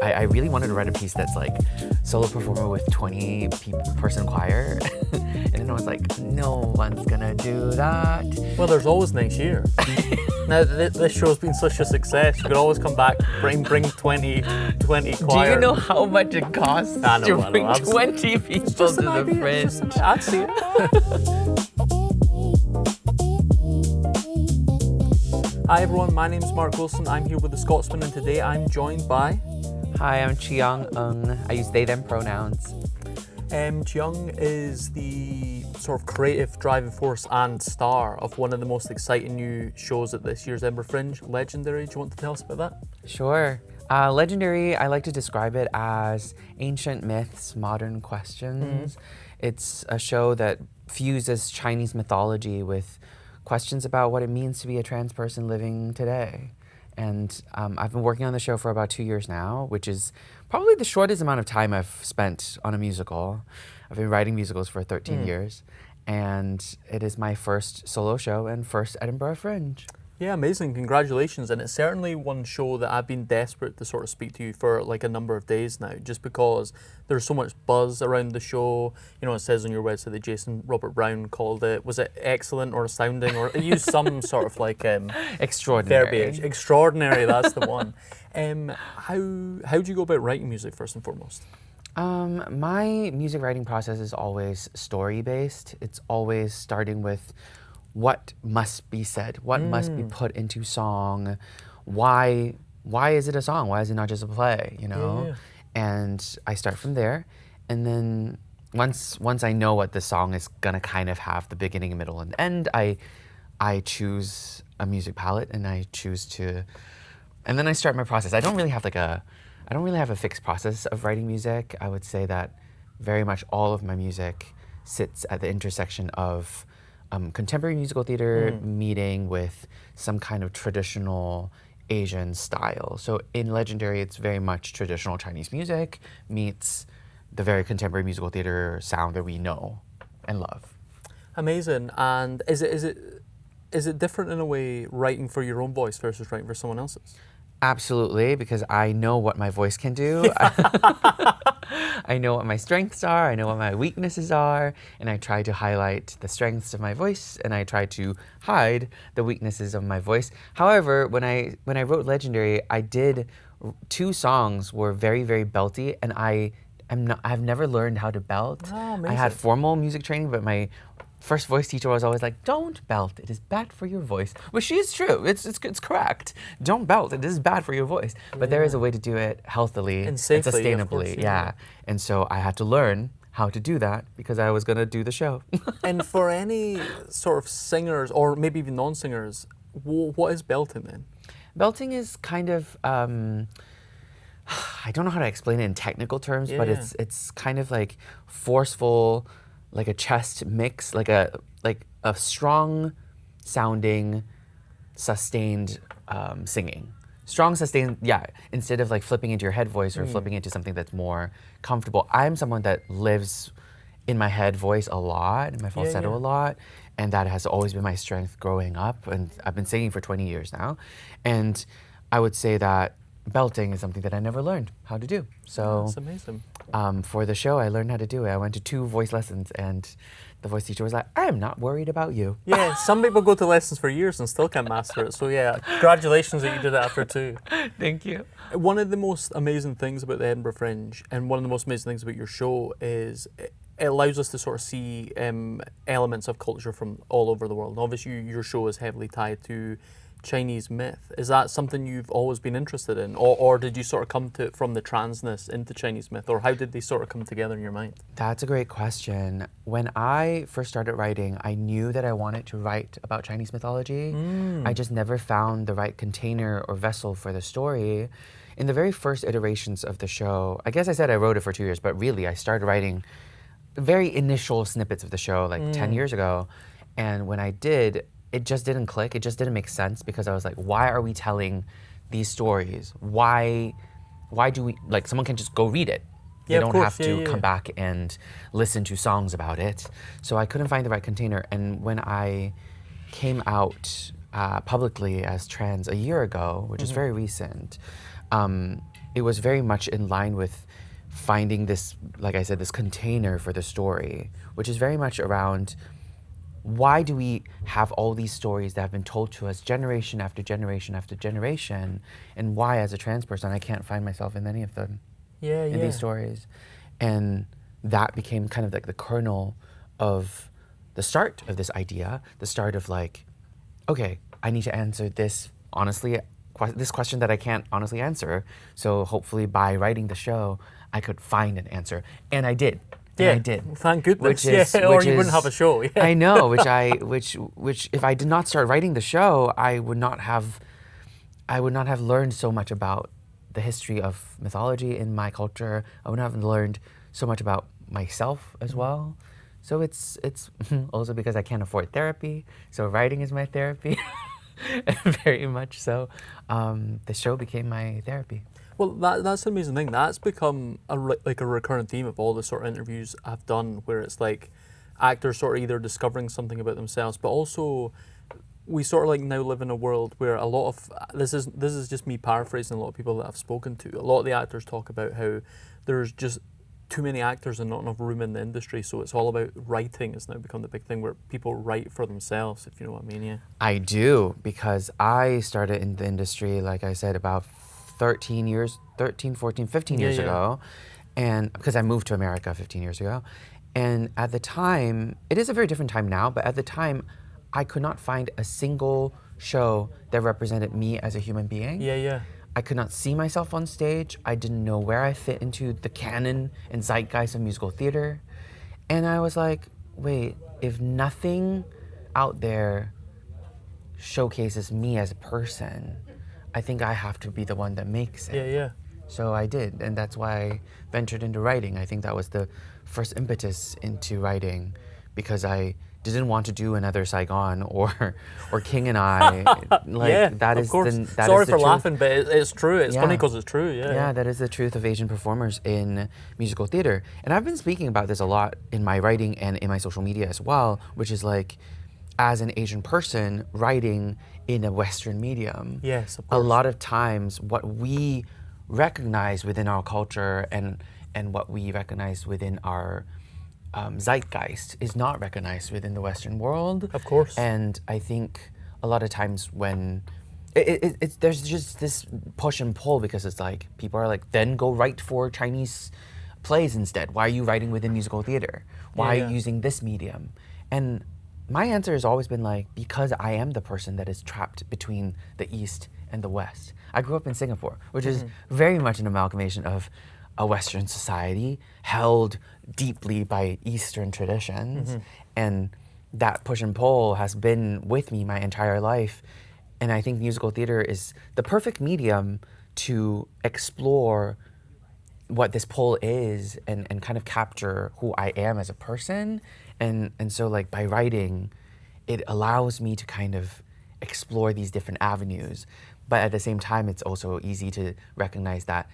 I really wanted to write a piece that's like solo performer with 20-person choir. And then I was like, no one's gonna do that. Well, there's always next year. Now, this show's been such a success, you could always come back, bring 20 choir. Do you know how much it costs to bring 20 people to the Fringe? I'd see it. Hi everyone, my name's Mark Wilson. I'm here with the Scotsman, and today I'm joined by... Hi, I'm Cheeyang. I use they, them pronouns. Cheeyang is the sort of creative driving force and star of one of the most exciting new shows at this year's Edinburgh Fringe, Legendary. Do you want to tell us about that? Sure. Legendary, I like to describe it as ancient myths, modern questions. It's a show that fuses Chinese mythology with questions about what it means to be a trans person living today. And I've been working on the show for about 2 years now, which is probably the shortest amount of time I've spent on a musical. I've been writing musicals for 13 years, and it is my first solo show and first Edinburgh Fringe. Yeah, amazing. Congratulations. And it's certainly one show that I've been desperate to sort of speak to you for like a number of days now, just because there's so much buzz around the show. You know, it says on your website that Jason Robert Brown called it, was it excellent or astounding, or used some sort of like extraordinary verbiage. Extraordinary, that's the one. How do you go about writing music first and foremost? My music writing process is always story-based. It's always starting with what must be said, what must be put into song, why is it a song? Why is it not just a play, you know? Yeah. And I start from there, and then once I know what the song is gonna kind of have, the beginning, middle, and end, I choose a music palette, and and then I start my process. I don't really have a fixed process of writing music. I would say that very much all of my music sits at the intersection of contemporary musical theater meeting with some kind of traditional Asian style. So in Legendary, it's very much traditional Chinese music meets the very contemporary musical theater sound that we know and love. Amazing. And is it different in a way writing for your own voice versus writing for someone else's? Absolutely, because I know what my voice can do. I know what my strengths are, I know what my weaknesses are, and I try to highlight the strengths of my voice, and I try to hide the weaknesses of my voice. However, when I wrote Legendary, I did 2 songs were very, very belty, and I've never learned how to belt. Oh, I had formal music training, but my first voice teacher was always like, don't belt, it is bad for your voice. Which is true, it's correct. Don't belt, it is bad for your voice. But there is a way to do it healthily and safely, and sustainably, course, yeah. And so I had to learn how to do that because I was gonna do the show. And for any sort of singers, or maybe even non-singers, what is belting then? Belting is kind of, I don't know how to explain it in technical terms, but it's kind of like forceful, like a chest mix, like a strong sounding, sustained singing. Strong, sustained, yeah, instead of like flipping into your head voice or flipping into something that's more comfortable. I'm someone that lives in my head voice a lot, in my falsetto a lot, and that has always been my strength growing up, and I've been singing for 20 years now. And I would say that belting is something that I never learned how to do. So that's amazing. For the show, I learned how to do it. I went to 2 voice lessons, and the voice teacher was like, I am not worried about you. Yeah, some people go to lessons for years and still can't master it. So yeah, congratulations that you did it after 2. Thank you. One of the most amazing things about the Edinburgh Fringe, and one of the most amazing things about your show, is it allows us to sort of see elements of culture from all over the world. And obviously, your show is heavily tied to Chinese myth. Is that something you've always been interested in, or did you sort of come to it from the transness into Chinese myth, or how did they sort of come together in your mind? That's a great question. When I first started writing, I knew that I wanted to write about Chinese mythology. I just never found the right container or vessel for the story. In the very first iterations of the show, I guess I said I wrote it for 2 years, but really I started writing very initial snippets of the show like 10 years ago. And when I did, it just didn't click. It just didn't make sense, because I was like, why are we telling these stories? Why do we, like, someone can just go read it. They don't have to come back and listen to songs about it. So I couldn't find the right container. And when I came out publicly as trans a year ago, which is very recent, it was very much in line with finding this, like I said, this container for the story, which is very much around why do we have all these stories that have been told to us generation after generation after generation, and why as a trans person I can't find myself in any of them, in these stories. And that became kind of like the kernel of the start of this idea, the start of like, okay, I need to answer this honestly, this question that I can't honestly answer. So hopefully by writing the show, I could find an answer. And I did. And I did. Thank goodness. Or you wouldn't have a show. Yeah. I know, which if I did not start writing the show, I would not have learned so much about the history of mythology in my culture. I would not have learned so much about myself as well. So it's also because I can't afford therapy. So writing is my therapy, very much so. The show became my therapy. Well, that's an amazing thing. That's become a recurrent theme of all the sort of interviews I've done, where it's like actors sort of either discovering something about themselves, but also we sort of like now live in a world where a lot of this is just me paraphrasing a lot of people that I've spoken to. A lot of the actors talk about how there's just too many actors and not enough room in the industry, so it's all about writing. It's now become the big thing where people write for themselves, if you know what I mean. Yeah, I do, because I started in the industry, like I said, about 15 years ago, and because I moved to America 15 years ago. And at the time, it is a very different time now, but at the time, I could not find a single show that represented me as a human being. Yeah. I could not see myself on stage. I didn't know where I fit into the canon and zeitgeist of musical theater. And I was like, wait, if nothing out there showcases me as a person, I think I have to be the one that makes it. Yeah. So I did, and that's why I ventured into writing. I think that was the first impetus into writing, because I didn't want to do another Saigon or King and I. That is of course. Sorry for laughing, but it's true. It's funny because it's true. Yeah, that is the truth of Asian performers in musical theater. And I've been speaking about this a lot in my writing and in my social media as well, which is like, as an Asian person writing in a Western medium, yes, of course. A lot of times what we recognize within our culture and what we recognize within our zeitgeist is not recognized within the Western world. Of course. And I think a lot of times when there's just this push and pull, because it's like people are like, then go write for Chinese plays instead. Why are you writing within musical theater? Why are you using this medium? And my answer has always been like, because I am the person that is trapped between the East and the West. I grew up in Singapore, which is very much an amalgamation of a Western society held deeply by Eastern traditions. And that push and pull has been with me my entire life. And I think musical theater is the perfect medium to explore what this pull is and kind of capture who I am as a person. And so like by writing, it allows me to kind of explore these different avenues. But at the same time, it's also easy to recognize that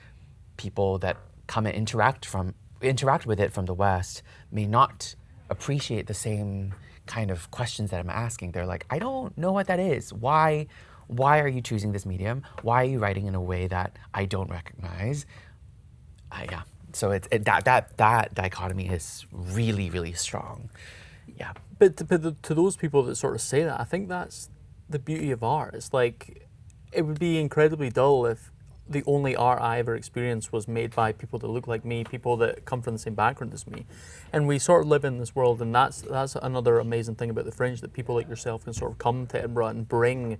people that come and interact with it from the West may not appreciate the same kind of questions that I'm asking. They're like, I don't know what that is. Why are you choosing this medium? Why are you writing in a way that I don't recognize? Yeah. So that dichotomy is really, really strong. Yeah. But to those people that sort of say that, I think that's the beauty of art. It's like, it would be incredibly dull if the only art I ever experienced was made by people that look like me, people that come from the same background as me. And we sort of live in this world, and that's another amazing thing about the Fringe, that people like yourself can sort of come to Edinburgh and bring,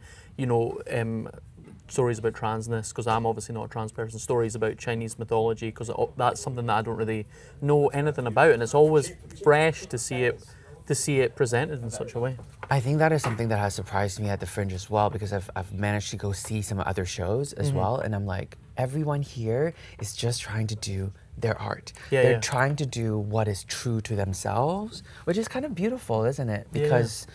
stories about transness, because I'm obviously not a trans person, stories about Chinese mythology, because that's something that I don't really know anything about, and it's always fresh to see it presented in such a way. I think that is something that has surprised me at the Fringe as well, because I've managed to go see some other shows as well, and I'm like, everyone here is just trying to do their art. They're trying to do what is true to themselves, which is kind of beautiful, isn't it? Because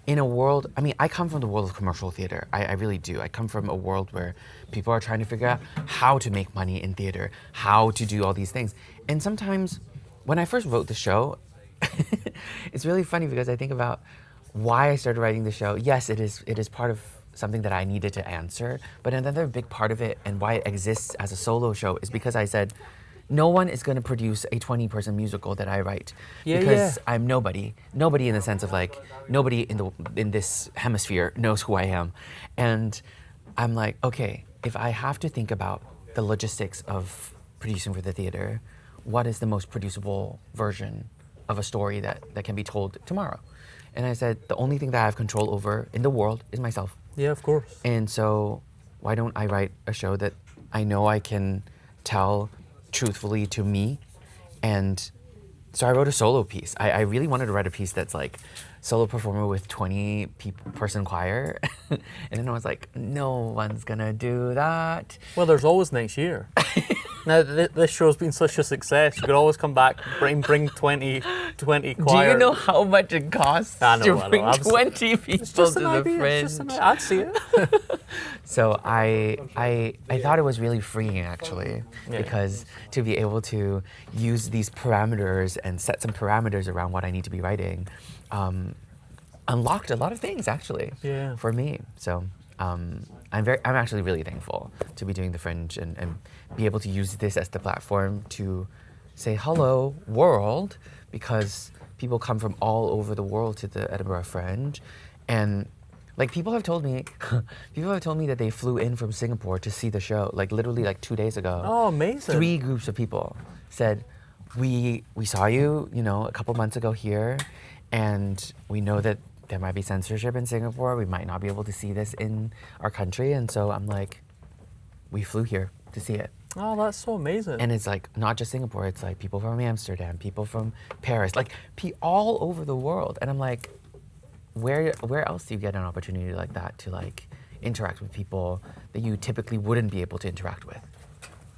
in a world, I mean, I come from the world of commercial theater. I really do. I come from a world where people are trying to figure out how to make money in theater, how to do all these things. And sometimes when I first wrote the show, it's really funny because I think about why I started writing the show. Yes, it is part of something that I needed to answer. But another big part of it and why it exists as a solo show is because I said, no one is going to produce a 20-person musical that I write because I'm nobody. Nobody in the sense of like, nobody in this hemisphere knows who I am. And I'm like, okay, if I have to think about the logistics of producing for the theater, what is the most producible version of a story that can be told tomorrow? And I said, the only thing that I have control over in the world is myself. Yeah, of course. And so why don't I write a show that I know I can tell truthfully to me? And so I wrote a solo piece. I really wanted to write a piece that's like solo performer with 20-person choir. And then I was like, no one's gonna do that. Well, there's always next year. Now, this show's been such a success. You could always come back, bring 20 choir. Do you know how much it costs to bring 20 people to the Fringe? I'd see it. So I thought it was really freeing, actually, because to be able to use these parameters and set some parameters around what I need to be writing unlocked a lot of things, actually, for me. So I'm actually really thankful to be doing the Fringe and be able to use this as the platform to say hello world, because people come from all over the world to the Edinburgh Fringe, and like people have told me that they flew in from Singapore to see the show, like literally like 2 days ago. Oh, amazing! 3 groups of people said, we saw you, a couple months ago here, and we know that there might be censorship in Singapore. We might not be able to see this in our country, and so I'm like, we flew here to see it. Oh, that's so amazing. And it's like not just Singapore, it's like people from Amsterdam, people from Paris, like all over the world. And I'm like, where else do you get an opportunity like that to like interact with people that you typically wouldn't be able to interact with?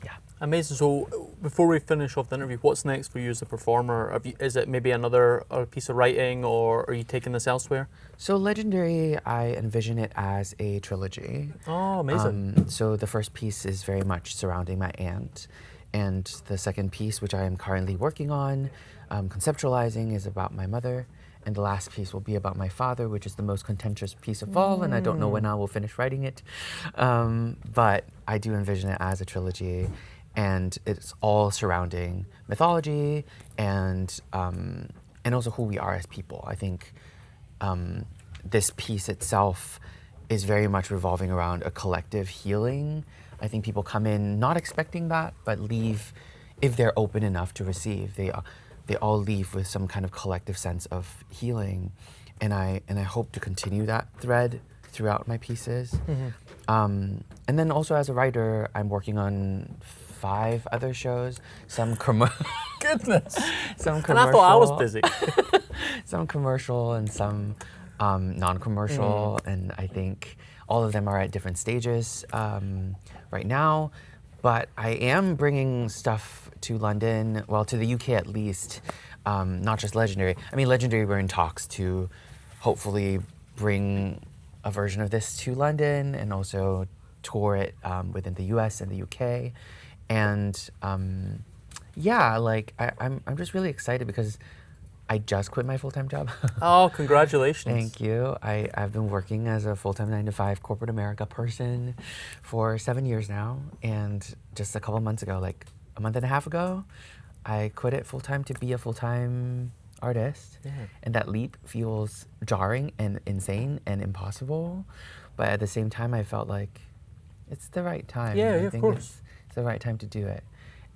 Yeah. Amazing. So before we finish off the interview, what's next for you as a performer? Is it maybe another piece of writing, or are you taking this elsewhere? So Legendary, I envision it as a trilogy. Oh, amazing. So the first piece is very much surrounding my aunt, and the second piece, which I am currently working on, conceptualizing, is about my mother, and the last piece will be about my father, which is the most contentious piece of all, and I don't know when I will finish writing it. But I do envision it as a trilogy, and it's all surrounding mythology and also who we are as people. I think this piece itself is very much revolving around a collective healing. I think people come in not expecting that, but leave, if they're open enough to receive, they all leave with some kind of collective sense of healing. And I hope to continue that thread throughout my pieces. And then also as a writer, I'm working on 5 other shows, Goodness. some commercial. And I thought I was busy. Some commercial and some non-commercial, and I think all of them are at different stages right now. But I am bringing stuff to London, well, to the UK at least, not just Legendary. I mean, Legendary, we're in talks to hopefully bring a version of this to London and also tour it within the US and the UK. And I'm just really excited because I just quit my full-time job. Oh, congratulations. Thank you. I've been working as a full-time 9-to-5 corporate America person for 7 years now. And just a couple months ago, like a month and a half ago, I quit it full-time to be a full-time artist. Yeah. And that leap feels jarring and insane and impossible. But at the same time, I felt like it's the right time. Yeah, of course. It's the right time to do it.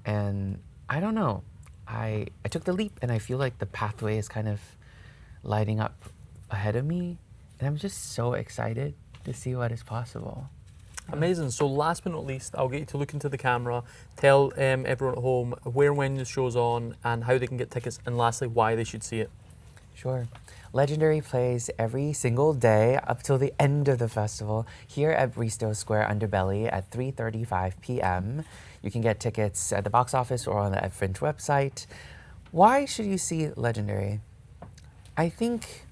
And I don't know. I took the leap, and I feel like the pathway is kind of lighting up ahead of me, and I'm just so excited to see what is possible. Amazing. So last but not least, I'll get you to look into the camera, tell everyone at home where and when the show's on and how they can get tickets, and lastly, why they should see it. Sure. Legendary plays every single day up till the end of the festival here at Bristow Square Underbelly at 3:35 p.m. You can get tickets at the box office or on the Fringe website. Why should you see Legendary? I think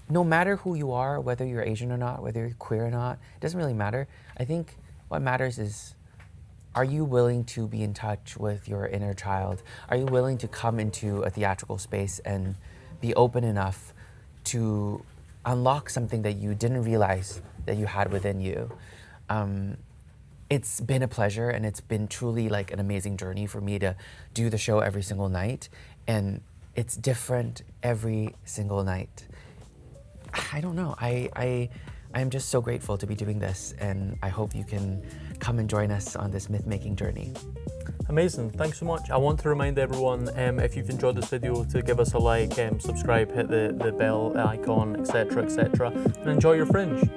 no matter who you are, whether you're Asian or not, whether you're queer or not, it doesn't really matter. I think what matters is, are you willing to be in touch with your inner child? Are you willing to come into a theatrical space and be open enough to unlock something that you didn't realize that you had within you. It's been a pleasure, and it's been truly like an amazing journey for me to do the show every single night, and it's different every single night. I don't know. I'm just so grateful to be doing this, and I hope you can come and join us on this myth-making journey. Amazing, thanks so much. I want to remind everyone, if you've enjoyed this video, to give us a like, subscribe, hit the bell icon, etc., etc., and enjoy your Fringe.